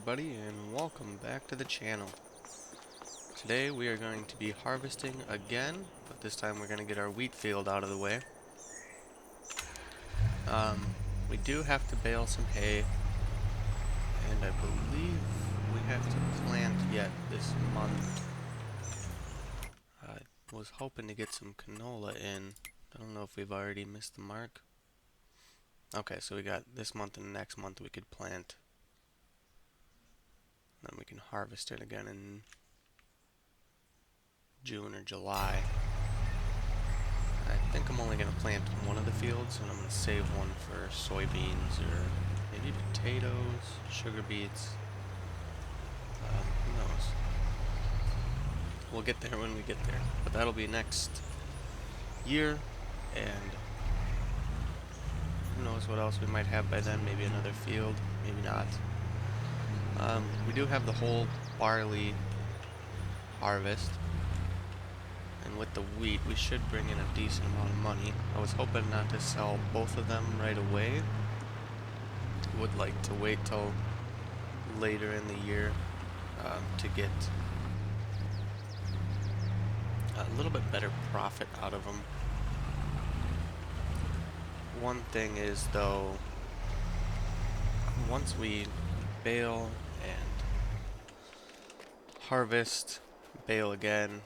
everybody, and welcome back to the channel. Today we are going to be harvesting again, but this time we're going to get our wheat field out of the way. We do have to bale some hay, and I believe we have to plant yet this month. I was hoping to get some canola in. I don't know if we've already missed the mark. Okay, so we got this month and next month we could plant. Then we can harvest it again in June or July. I think I'm only going to plant one of the fields, and I'm going to save one for soybeans or maybe potatoes, sugar beets. Who knows? We'll get there when we get there. But that'll be next year, and who knows what else we might have by then. Maybe another field, maybe not. We do have the whole barley harvest. And with the wheat, we should bring in a decent amount of money. I was hoping not to sell both of them right away. Would like to wait till later in the year to get a little bit better profit out of them. One thing is, though, once we bale and harvest, bale again,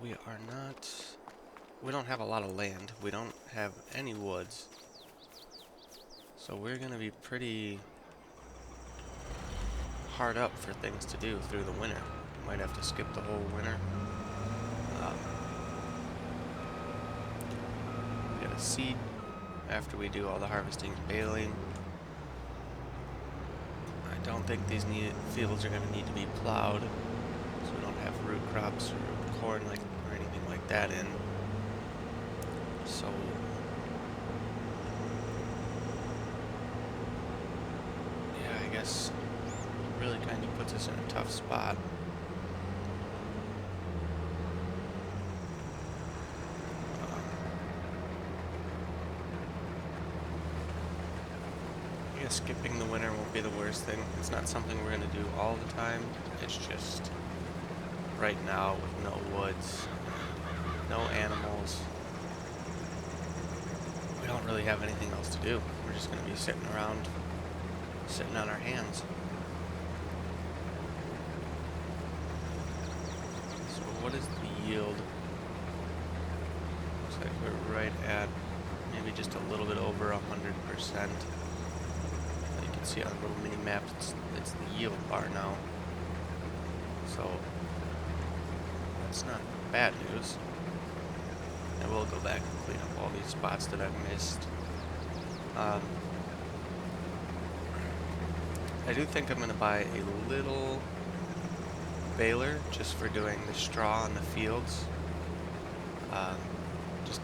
we don't have a lot of land. We don't have any woods. So we're going to be pretty hard up for things to do through the winter. Might have to skip the whole winter. We got a seed after we do all the harvesting and baling. I don't think these fields are going to need to be plowed, so we don't have root crops or corn or anything like that in. So yeah, I guess it really kind of puts us in a tough spot. I guess skipping the winter won't be the worst thing. It's not something we're going to do all the time. It's just right now with no woods, no animals, we don't really have anything else to do. We're just going to be sitting around, sitting on our hands. So what is the yield? Looks like we're right at maybe just a little bit over 100%. You can see on the little mini map, it's the yield bar now. So that's not bad news. I will go back and clean up all these spots that I've missed. I do think I'm going to buy a little baler just for doing the straw in the fields. Just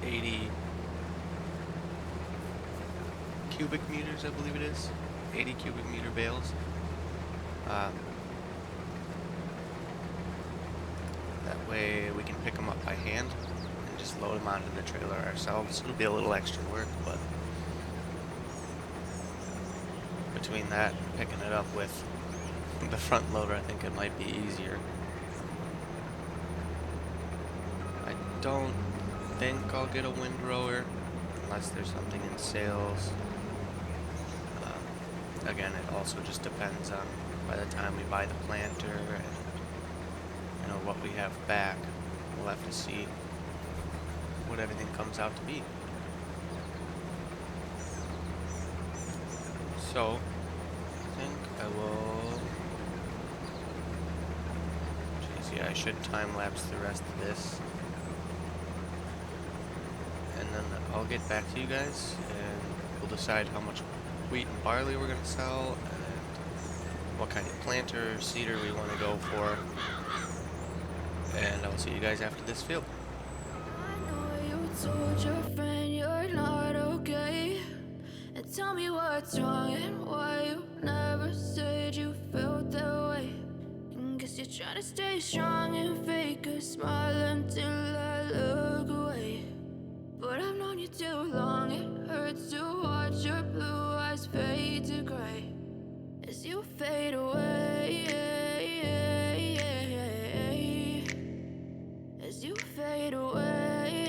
80 cubic meters, I believe it is. 80 cubic meter bales. That way we can pick them up by hand and just load them onto the trailer ourselves. It'll be a little extra work, but between that and picking it up with the front loader, I think it might be easier. I don't think I'll get a windrower unless there's something in sales. Again, it also just depends on by the time we buy the planter and what we have back. We'll have to see what everything comes out to be. So I think I will. Geez, yeah, I should time lapse the rest of this, and then I'll get back to you guys, and we'll decide how much wheat and barley we're gonna sell, and what kind of planter or seeder we want to go for. And I will see you guys after this field. I know you told your friend you're not okay, and tell me what's wrong and why you never said you felt that way. And guess you're trying to stay strong and fake a smile until I look away. But I've known you too long, it hurts to watch your blue eyes fade to gray. as you fade away, as you fade away.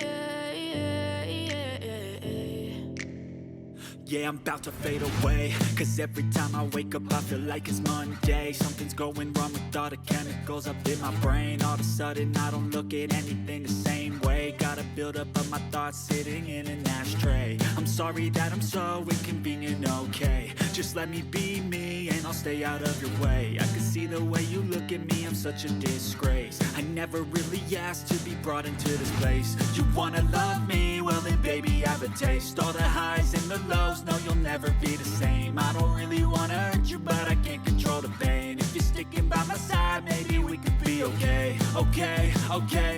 Yeah, I'm about to fade away, cause every time I wake up I feel like it's Monday. Something's going wrong with all the chemicals up in my brain. All of a sudden I don't look at anything the same way. Gotta build up of my thoughts sitting in an ashtray. I'm sorry that I'm so inconvenient, okay. Just let me be me and I'll stay out of your way. I can see the way you look at me, I'm such a disgrace. I never really asked to be brought into this place. You wanna love me? Well then baby have a taste. All the highs and the lows, no you'll never be the same. I don't really wanna hurt you but I can't control the pain. If you're sticking by my side, maybe we could be okay. Okay,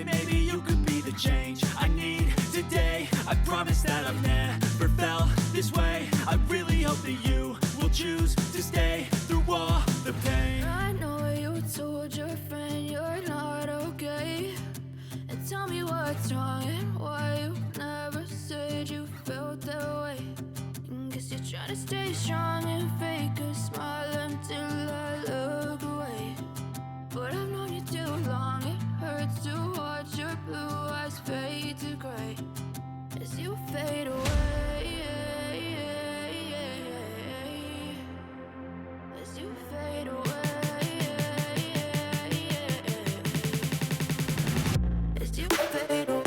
maybe you could be the change I need today. I promise that I've never felt this way. I really hope that you will choose to stay through all the pain. I know you told your friend you're not okay, and tell me what's wrong and why you never said you felt that way. Guess you're trying to stay strong and fake a smile until I look away. But I've known you too long, it hurts to watch your blue eyes fade to gray as you fade away, as you fade away, as you fade away.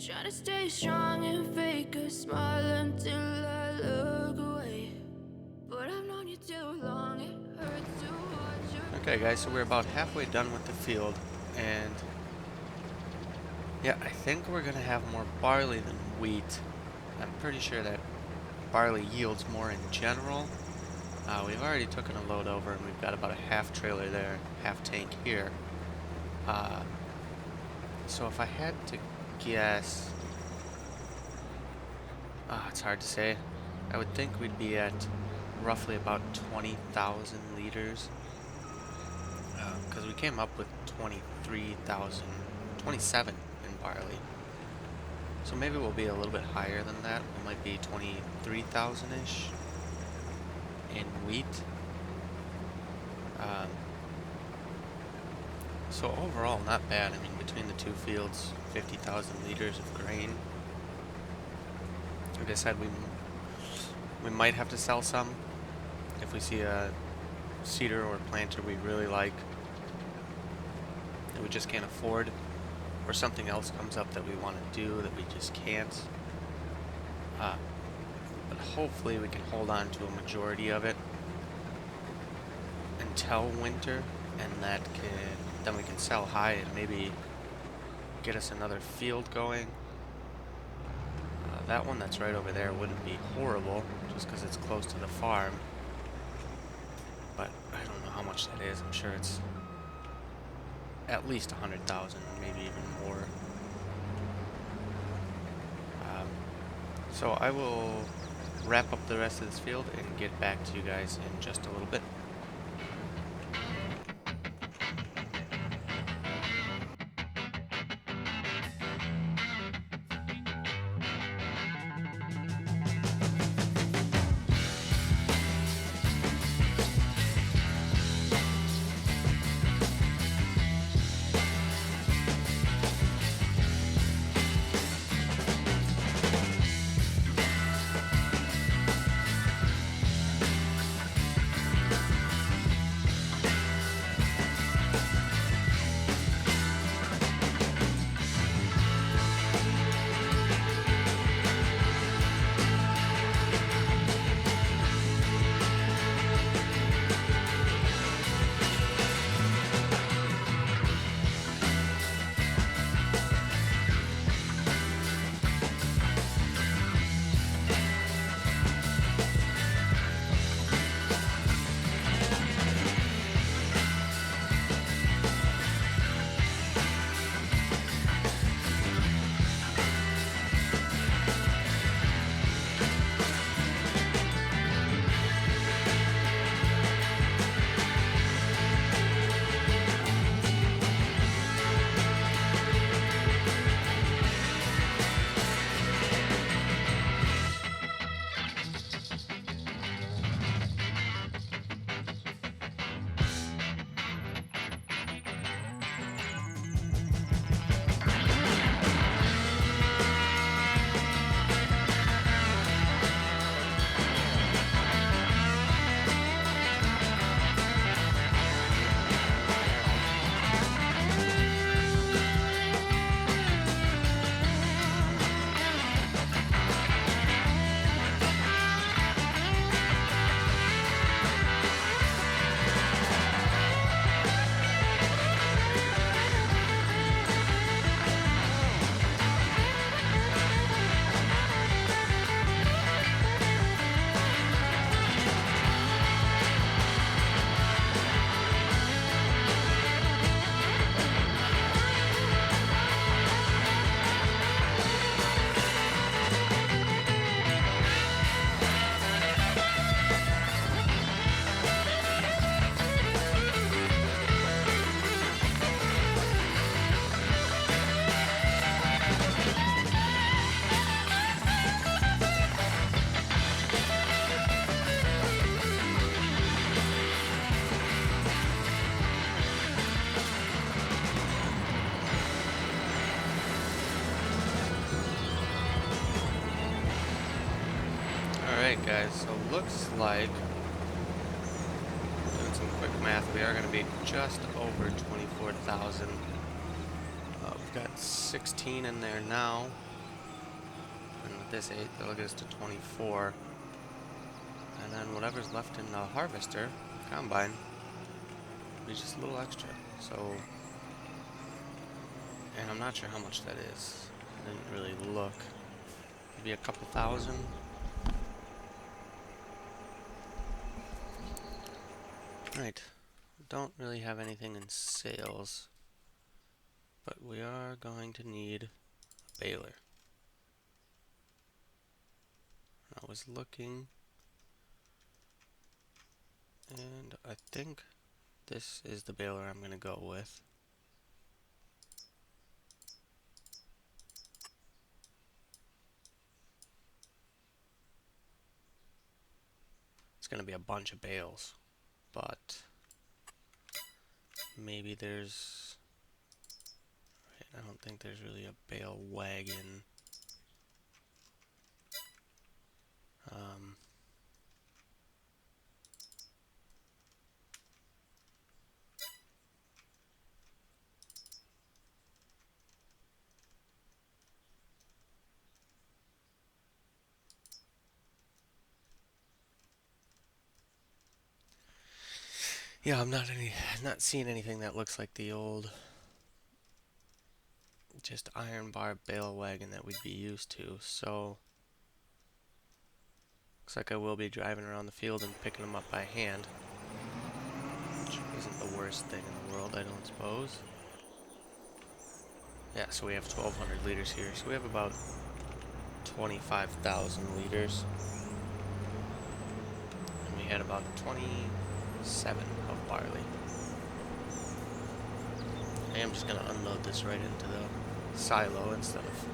Try to stay strong and fake a smile until I look away. But I've known you too long, it hurts to watch your... Okay guys, so we're about halfway done with the field, and yeah, I think we're gonna have more barley than wheat. I'm pretty sure that barley yields more in general. We've already taken a load over and we've got about a half trailer there, half tank here. So if I had to guess, it's hard to say. I would think we'd be at roughly about 20,000 liters, because we came up with 27 in barley. So maybe we'll be a little bit higher than that. We might be 23,000-ish in wheat. So overall, not bad. I mean, between the two fields, 50,000 liters of grain. Like I said, we might have to sell some if we see a cedar or planter we really like that we just can't afford, or something else comes up that we want to do that we just can't. But hopefully we can hold on to a majority of it till winter, and then we can sell high and maybe get us another field going. That one that's right over there wouldn't be horrible, just because it's close to the farm. But I don't know how much that is. I'm sure it's at least 100,000, maybe even more. So I will wrap up the rest of this field and get back to you guys in just a little bit. Alright guys, so looks like, doing some quick math, we are going to be just over 24,000. We've got 16 in there now, and with this 8, that'll get us to 24. And then whatever's left in the harvester, combine, will be just a little extra. So, and I'm not sure how much that is. I didn't really look. Maybe a couple thousand. Right, don't really have anything in sales, but we are going to need a baler. I was looking, and I think this is the baler I'm going to go with. It's going to be a bunch of bales, but maybe there's, right, I don't think there's really a bale wagon. Yeah, not seeing anything that looks like the old just iron bar bale wagon that we'd be used to. So looks like I will be driving around the field and picking them up by hand, which isn't the worst thing in the world, I don't suppose. Yeah, so we have 1,200 liters here. So we have about 25,000 liters. And we had about 27 of barley. I am just going to unload this right into the silo instead of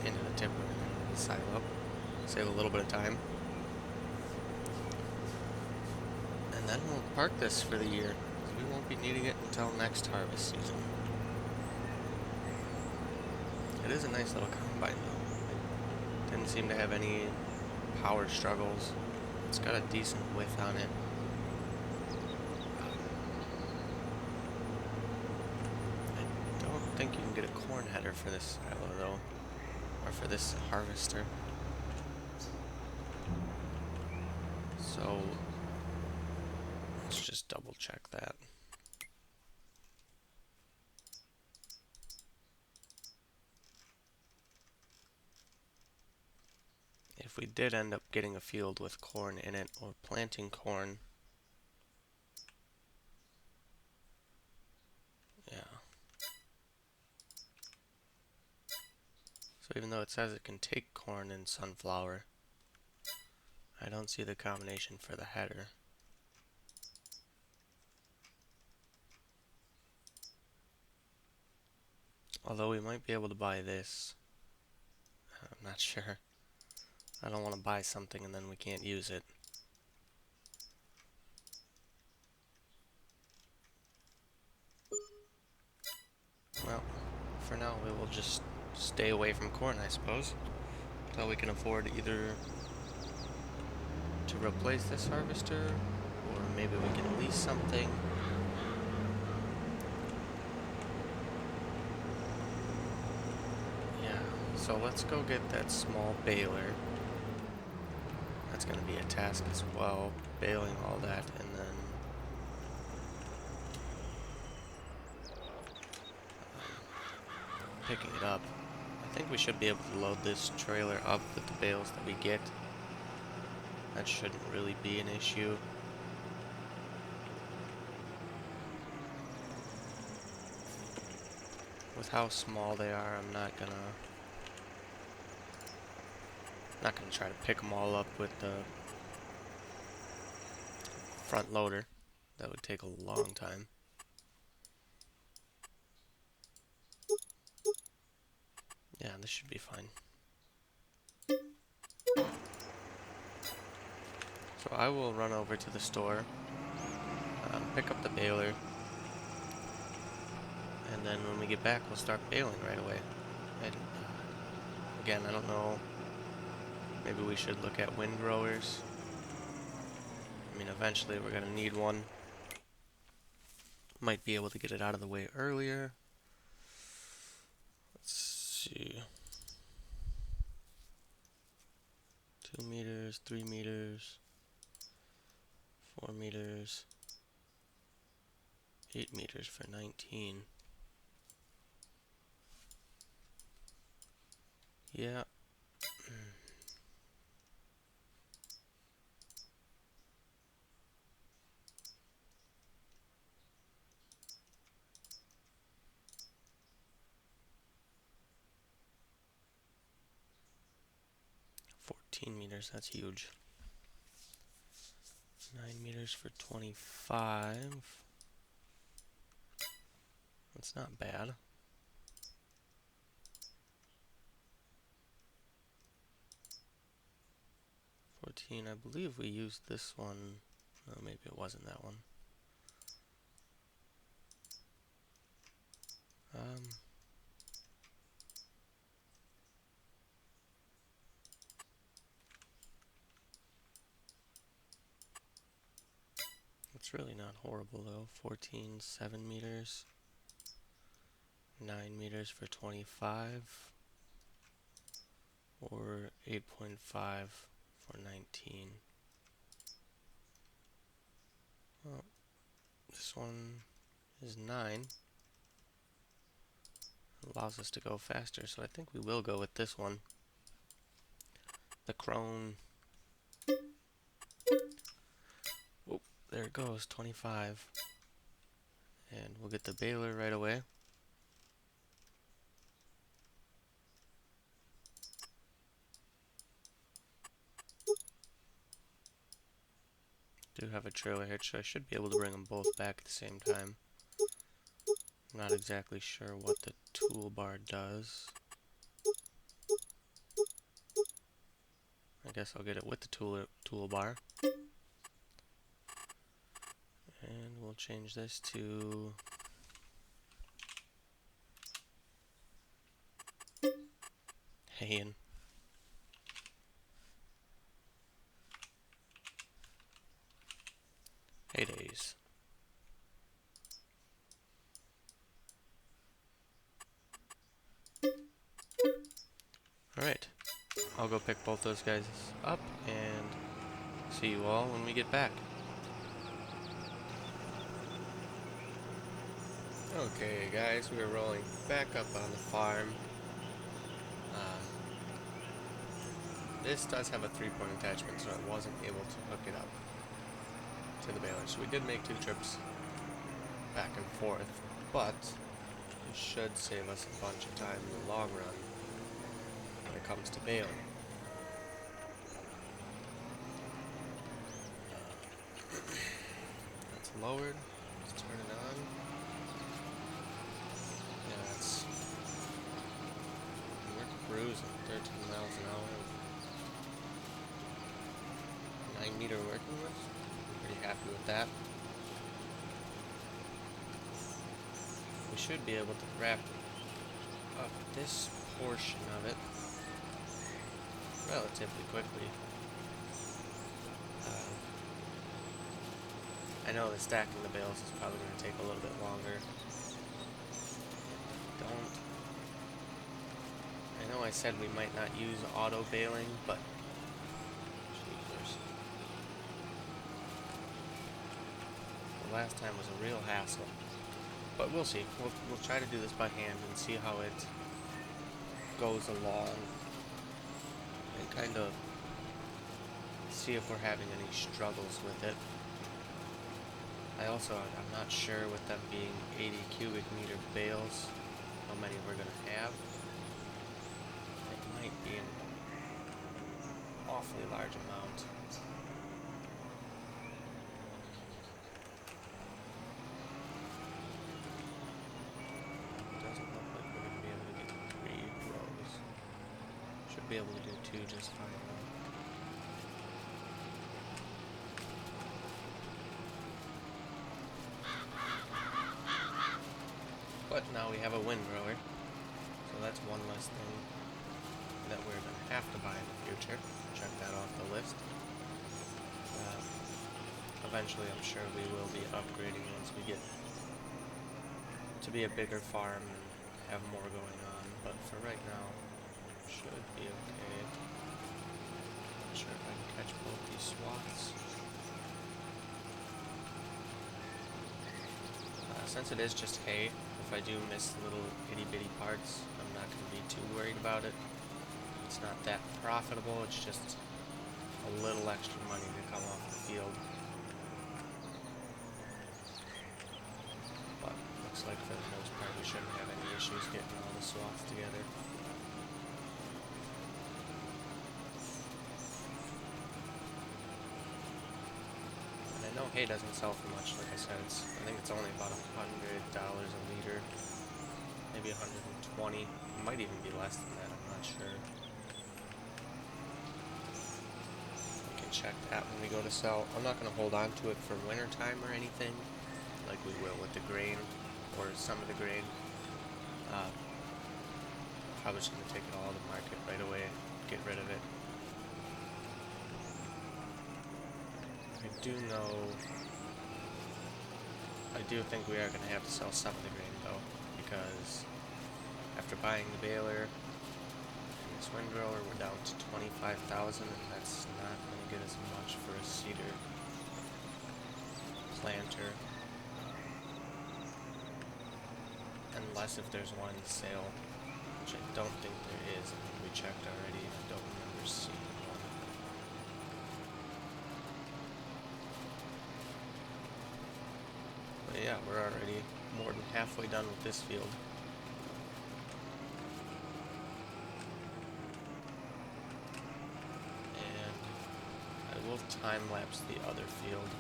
into the tipper and the silo. Save a little bit of time. And then we'll park this for the year. We won't be needing it until next harvest season. It is a nice little combine though. Didn't seem to have any power struggles. It's got a decent width on it. I don't think you can get a corn header for this silo though, or for this harvester. So let's just double check that. If we did end up getting a field with corn in it, or planting corn, yeah. So even though it says it can take corn and sunflower, I don't see the combination for the header. Although we might be able to buy this. I'm not sure. I don't want to buy something and then we can't use it. Well, for now we will just stay away from corn, I suppose, until we can afford either to replace this harvester, or maybe we can lease something. Yeah, so let's go get that small baler. That's going to be a task as well, baling all that, and then picking it up. I think we should be able to load this trailer up with the bales that we get. That shouldn't really be an issue. With how small they are, I'm not gonna try to pick them all up with the front loader. That would take a long time. Yeah, this should be fine. So I will run over to the store, pick up the baler, and then when we get back, we'll start baling right away. And again, I don't know. Maybe we should look at windrowers. I mean, eventually we're gonna need one. Might be able to get it out of the way earlier. Let's see. 2 meters, 3 meters, 4 meters, 8 meters for 19. Yeah. $14, that's huge. 9 meters for 25. That's not bad. 14, I believe we used this one. Oh, maybe it wasn't that one. It's really not horrible though. 14, 7 meters. 9 meters for 25. Or 8.5 for 19. Well, This one is 9. Allows us to go faster, so I think we will go with this one. The crone. Oh, there it goes, 25. And we'll get the baler right away. Do have a trailer hitch, so I should be able to bring them both back at the same time. I'm not exactly sure what the toolbar does. I guess I'll get it with the toolbar. And we'll change this to haying. Hay days. Alright, I'll go pick both those guys up and see you all when we get back. Okay guys, we are rolling back up on the farm. This does have a 3-point attachment, so I wasn't able to hook it up to the baler. So we did make 2 trips back and forth, but it should save us a bunch of time in the long run when it comes to baling. That's lowered. Let's turn it on. Yeah, that's... we're cruising 13 miles an hour. 9-meter working with. Pretty happy with that. We should be able to wrap up this portion of it relatively quickly. I know that stacking the bales is probably going to take a little bit longer. I know I said we might not use auto baling, but the last time was a real hassle. But we'll see. We'll try to do this by hand and see how it goes along, and kind of see if we're having any struggles with it. I'm not sure with them being 80 cubic meter bales, how many we're going to have. It might be an awfully large amount. Doesn't look like we're going to be able to get 3 rows. Should be able to do 2 just fine though. But now we have a windrower, so that's one less thing that we're going to have to buy in the future. Check that off the list. Eventually, I'm sure we will be upgrading once we get to be a bigger farm and have more going on. But for right now, should be okay. Not sure if I can catch both these swaths. Since it is just hay, if I do miss little itty-bitty parts, I'm not going to be too worried about it. It's not that profitable, it's just a little extra money to come off the field. But looks like for the most part we shouldn't have any issues getting all the swaths together. I know hay doesn't sell for much, like I said. I think it's only about $100 a liter, maybe 120. It might even be less than that. I'm not sure. We can check that when we go to sell. I'm not going to hold on to it for winter time or anything, like we will with the grain or some of the grain. Probably just going to take it all to market right away, get rid of it. I do think we are going to have to sell some of the grain though, because after buying the baler and this windrower, we're down to 25,000, and that's not going to get as much for a cedar planter. unless if there's one sale, which I don't think there is. I think we checked already. I don't remember seeing one. But yeah, we're already more than halfway done with this field. And I will time-lapse the other field.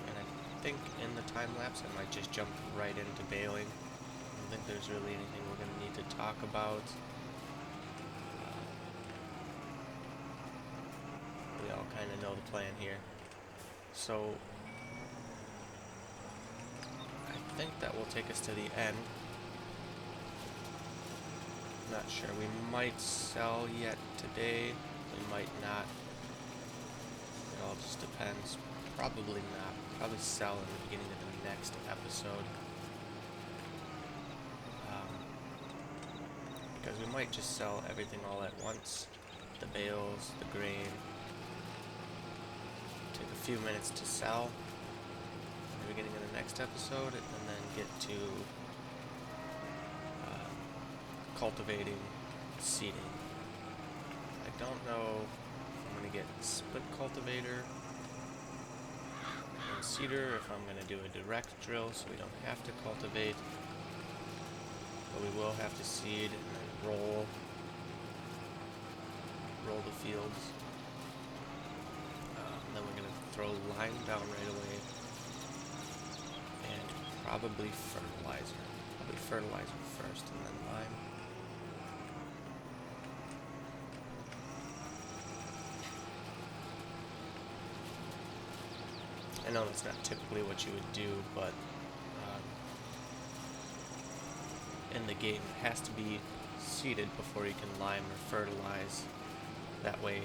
And I think in the time-lapse I might just jump right into baling. I don't think there's really anything we're going to need to talk about. We all kind of know the plan here. So I think that will take us to the end. Not sure. We might sell yet today. We might not. It all just depends. Probably not. Probably sell in the beginning of the next episode. Because we might just sell everything all at once. The bales, the grain. Take a few minutes to sell in the beginning of the next episode, and then get to cultivating, seeding. I don't know if I'm going to get split cultivator and seeder, if I'm going to do a direct drill so we don't have to cultivate, but we will have to seed and then roll the fields. Then we're going to throw lime down right away, and probably fertilizer. Probably fertilizer first and then lime. I know that's not typically what you would do, but in the game it has to be seeded before you can lime or fertilize. That way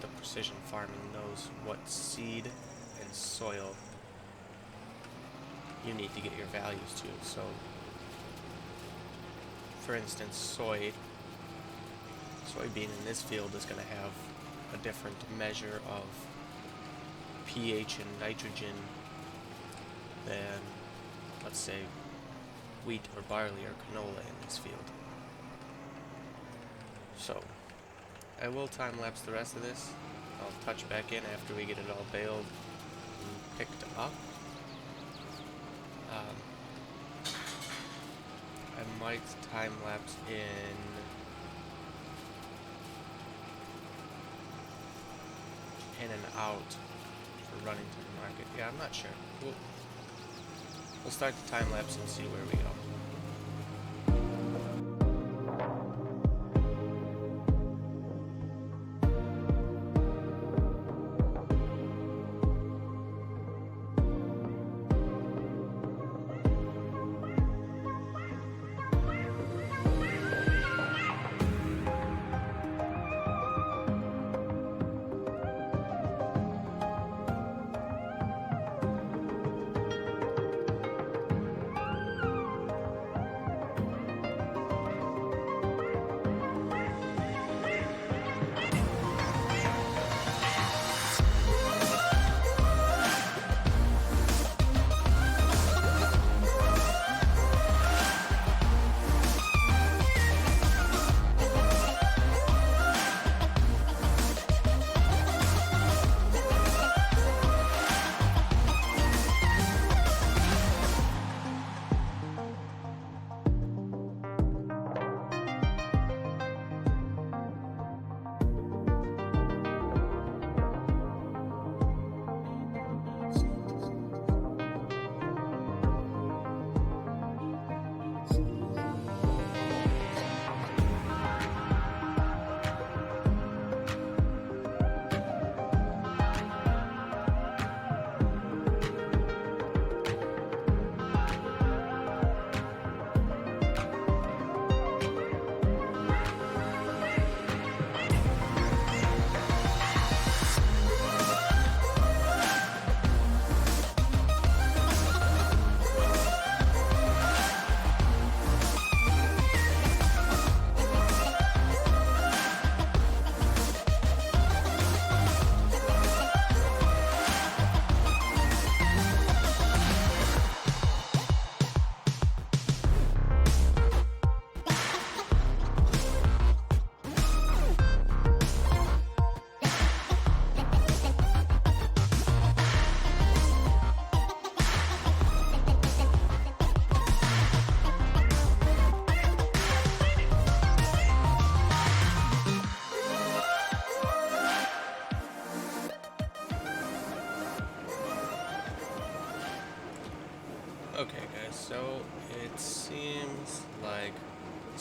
the precision farming knows what seed and soil you need to get your values to. So, for instance, soybean in this field is going to have a different measure of pH and nitrogen than, let's say, wheat or barley or canola in this field. So, I will time-lapse the rest of this. I'll touch back in after we get it all baled and picked up. I might time-lapse in and out for running to the market. Yeah, I'm not sure. We'll start the time-lapse and see where we go.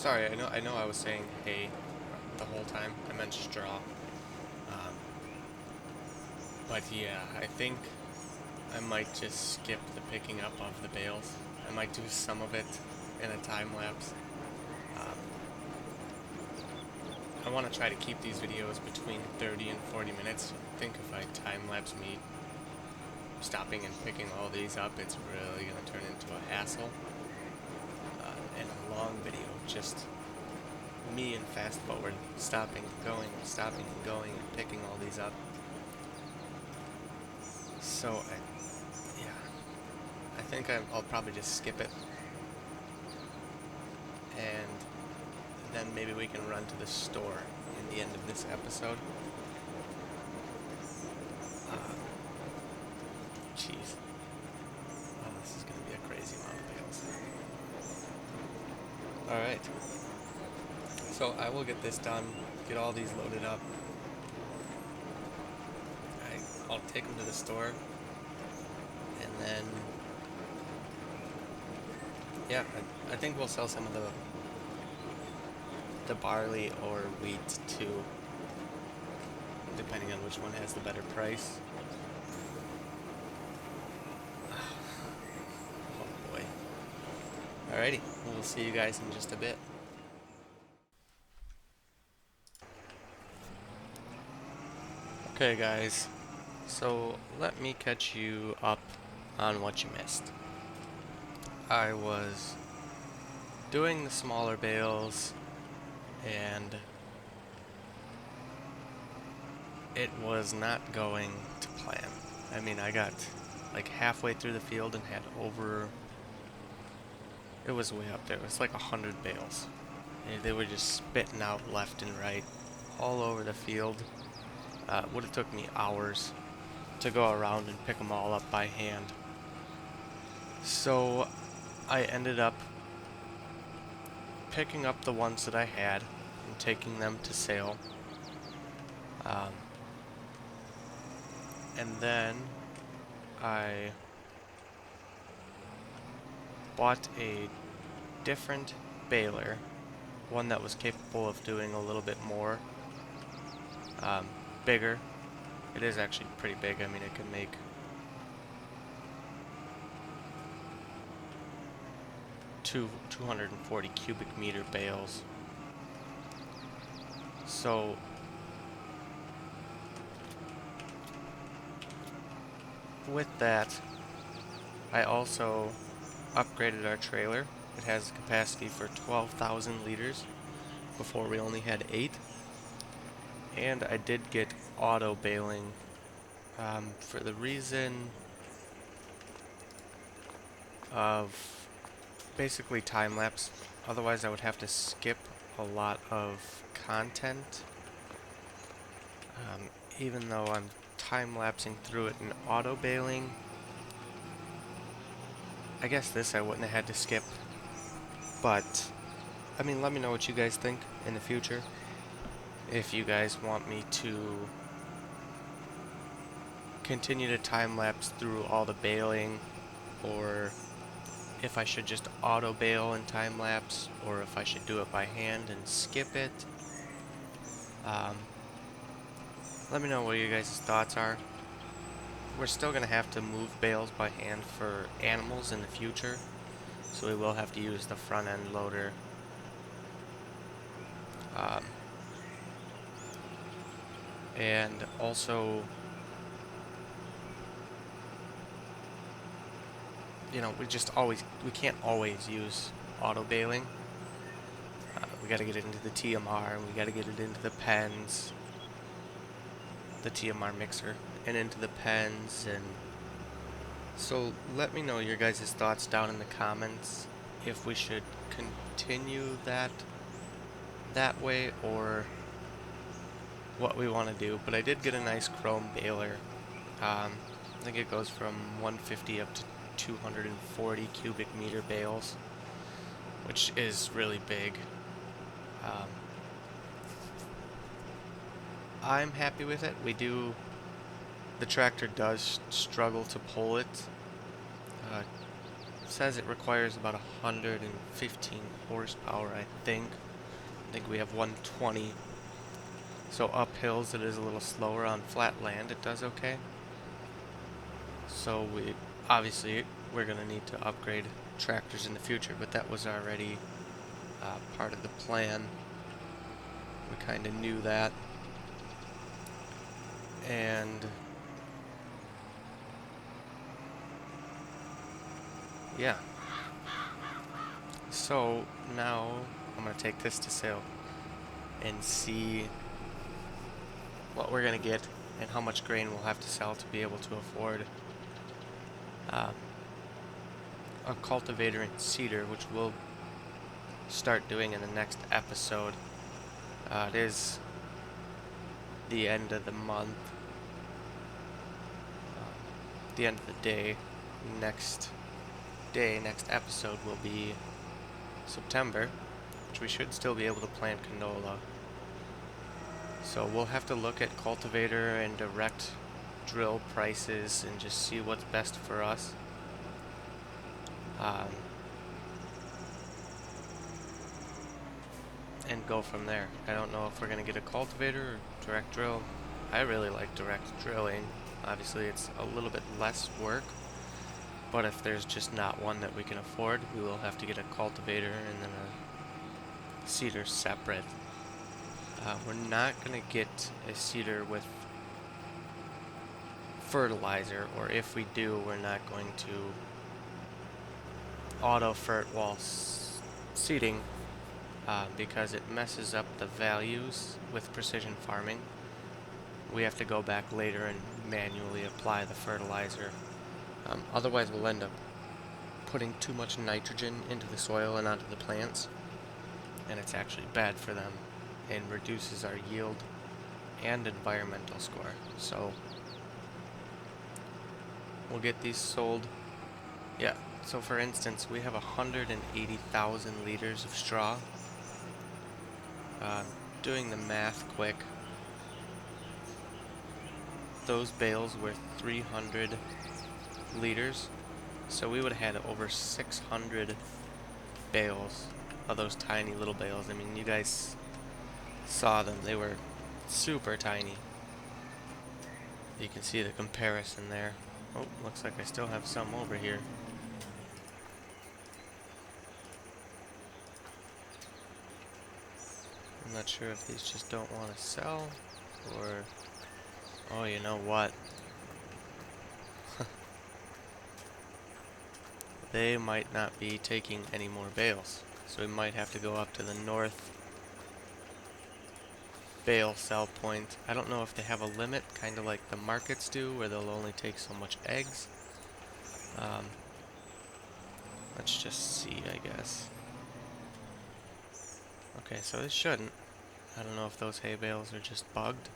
Sorry, I know I was saying hay the whole time. I meant straw. But yeah, I think I might just skip the picking up of the bales. I might do some of it in a time lapse. Um, I want to try to keep these videos between 30 and 40 minutes. I think if I time lapse me stopping and picking all these up, it's really going to turn into a hassle. And a long video, just me and fast forward, stopping and going, and picking all these up. So, yeah, I think I'll probably just skip it, and then maybe we can run to the store in the end of this episode. Jeez. Oh, this is going to be a crazy amount of bales. Alright. So I will get this done, get all these loaded up. I'll take them to the store, and then, yeah, I think we'll sell some of the barley or wheat too, depending on which one has the better price. Oh boy. Alrighty, we'll see you guys in just a bit. Okay guys, so let me catch you up on what you missed. I was doing the smaller bales, and it was not going to plan. I mean, I got like halfway through the field and had it was way up there. It was like 100 bales. And they were just spitting out left and right all over the field. Would have took me hours to go around and pick them all up by hand. So I ended up picking up the ones that I had and taking them to sale. And then I bought a different baler, one that was capable of doing a little bit more, bigger. It is actually pretty big. I mean, it can make 240 cubic meter bales. So with that, I also upgraded our trailer. It has capacity for 12,000 liters. Before we only had 8. And I did get auto baling for the reason of basically time lapse. Otherwise I would have to skip a lot of content. Even though I'm time lapsing through it in auto baling, I guess this I wouldn't have had to skip. But I mean, let me know what you guys think in the future. If you guys want me to continue to time lapse through all the baling, or if I should just auto bale and time lapse, or if I should do it by hand and skip it. Let me know what your guys' thoughts are. We're still going to have to move bales by hand for animals in the future, so we will have to use the front end loader. And also, you know, we can't always use auto baling. We got to get it into the TMR, and we got to get it into the pens, the TMR mixer, and into the pens. And so let me know your guys' thoughts down in the comments if we should continue that way, or what we want to do. But I did get a nice chrome baler. I think it goes from 150 up to 240 cubic meter bales, which is really big. I'm happy with it. The tractor does struggle to pull it. It says it requires about 115 horsepower, I think. think we have 120. So up hills it is a little slower. On flat land it does okay. So obviously we're gonna need to upgrade tractors in the future, but that was already part of the plan. We kind of knew that. And yeah. So now I'm gonna take this to sale and see what we're gonna get and how much grain we'll have to sell to be able to afford uh, a cultivator and seeder, which we'll start doing in the next episode. It is the end of the month, the end of the day. Next episode will be September, which we should still be able to plant canola. So we'll have to look at cultivator and direct drill prices and just see what's best for us. And go from there. I don't know if we're going to get a cultivator or direct drill. I really like direct drilling. Obviously it's a little bit less work, but if there's just not one that we can afford, we will have to get a cultivator and then a seeder separate. We're not going to get a seeder with fertilizer, or if we do, we're not going to auto-fert while seeding, because it messes up the values with precision farming. We have to go back later and manually apply the fertilizer. Otherwise we'll end up putting too much nitrogen into the soil and onto the plants, and it's actually bad for them and reduces our yield and environmental score. So we'll get these sold. Yeah, so for instance, we have 180,000 liters of straw. Doing the math quick, those bales were 300 liters, so we would have had over 600 bales of those tiny little bales. I mean, you guys saw them, they were super tiny. You can see the comparison there. Oh, looks like I still have some over here. I'm not sure if these just don't want to sell, or... Oh, you know what? They might not be taking any more bales. So we might have to go up to the north bale sell point. I don't know if they have a limit, kind of like the markets do, where they'll only take so much eggs. Let's just see, I guess. Okay, so this shouldn't. I don't know if those hay bales are just bugged.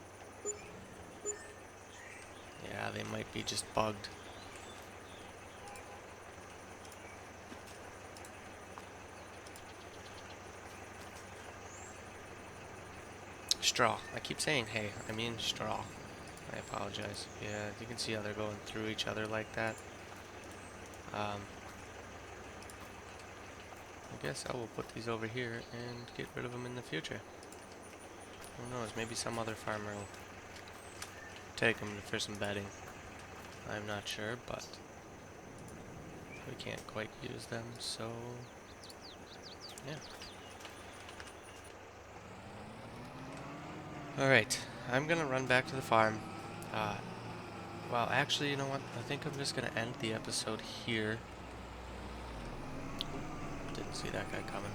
Yeah, they might be just bugged. Straw. I keep saying hay. I mean straw. I apologize. Yeah, you can see how they're going through each other like that. I guess I will put these over here and get rid of them in the future. Who knows? Maybe some other farmer will take them for some bedding. I'm not sure, but we can't quite use them, so yeah. Alright, I'm gonna run back to the farm. Well, actually, you know what? I think I'm just gonna end the episode here. Didn't see that guy coming.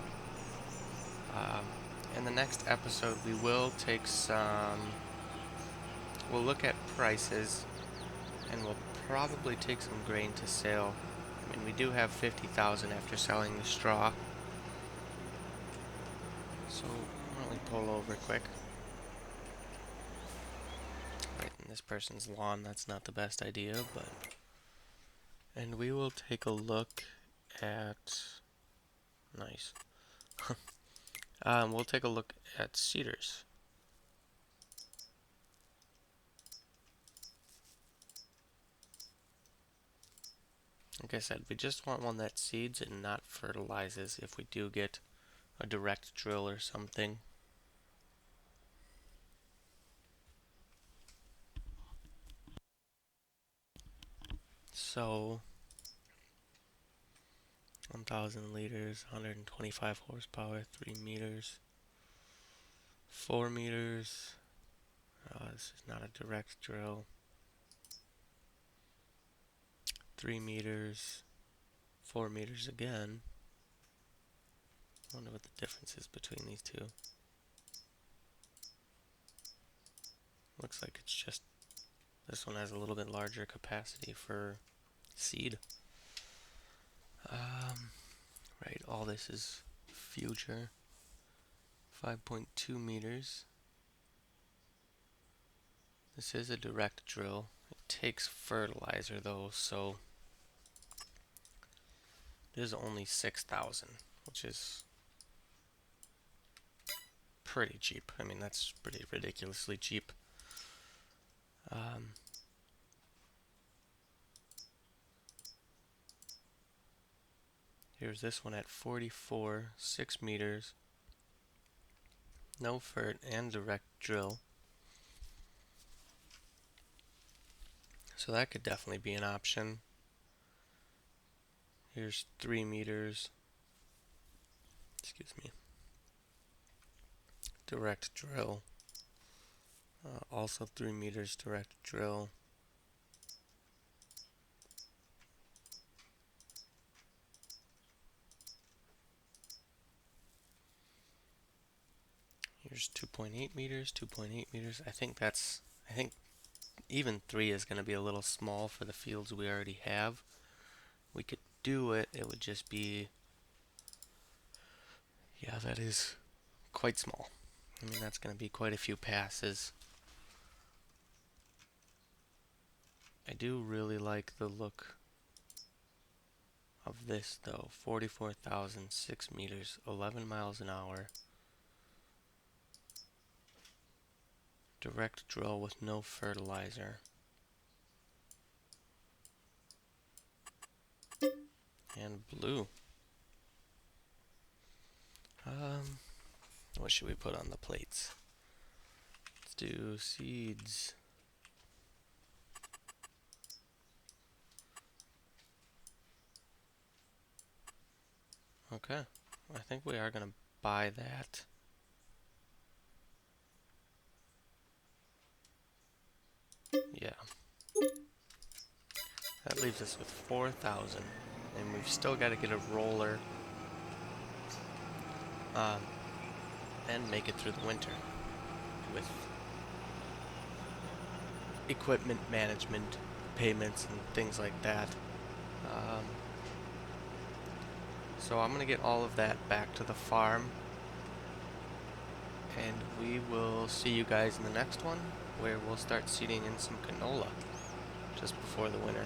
In the next episode, we will take some... We'll look at prices, and we'll probably take some grain to sale. I mean, we do have 50,000 after selling the straw. So, why don't we pull over quick? Right in this person's lawn, that's not the best idea, but... And we will take a look at... Nice. We'll take a look at cedars. Like I said, we just want one that seeds and not fertilizes if we do get a direct drill or something. So 1,000 liters, 125 horsepower, 3 meters, 4 meters. This is not a direct drill. 3 meters, 4 meters again. I wonder what the difference is between these two. Looks like it's just this one has a little bit larger capacity for seed. Right, all this is future. 5.2 meters. This is a direct drill. It takes fertilizer though, so this is only 6,000, which is pretty cheap. I mean, that's pretty ridiculously cheap. Here's this one at 44, 6 meters, no fert and direct drill. So that could definitely be an option. Here's 3 meters, excuse me, direct drill. Also 3 meters direct drill. Here's 2.8 meters, 2.8 meters. I think even 3 is going to be a little small for the fields we already have. We could do it, it would just be, yeah, that is quite small. I mean, that's going to be quite a few passes. I do really like the look of this though. 44,000, 6 meters, 11 miles an hour. Direct drill with no fertilizer. And blue. What should we put on the plates? Let's do seeds. Okay, I think we are going to buy that. Yeah. That leaves us with 4,000. And we've still got to get a roller and make it through the winter with equipment management, payments, and things like that. So I'm going to get all of that back to the farm, and we will see you guys in the next one, where we'll start seeding in some canola just before the winter.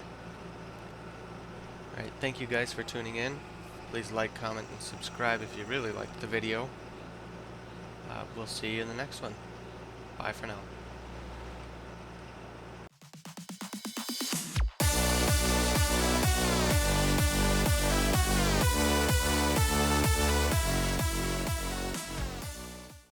Alright, thank you guys for tuning in. Please like, comment, and subscribe if you really liked the video. We'll see you in the next one. Bye for now.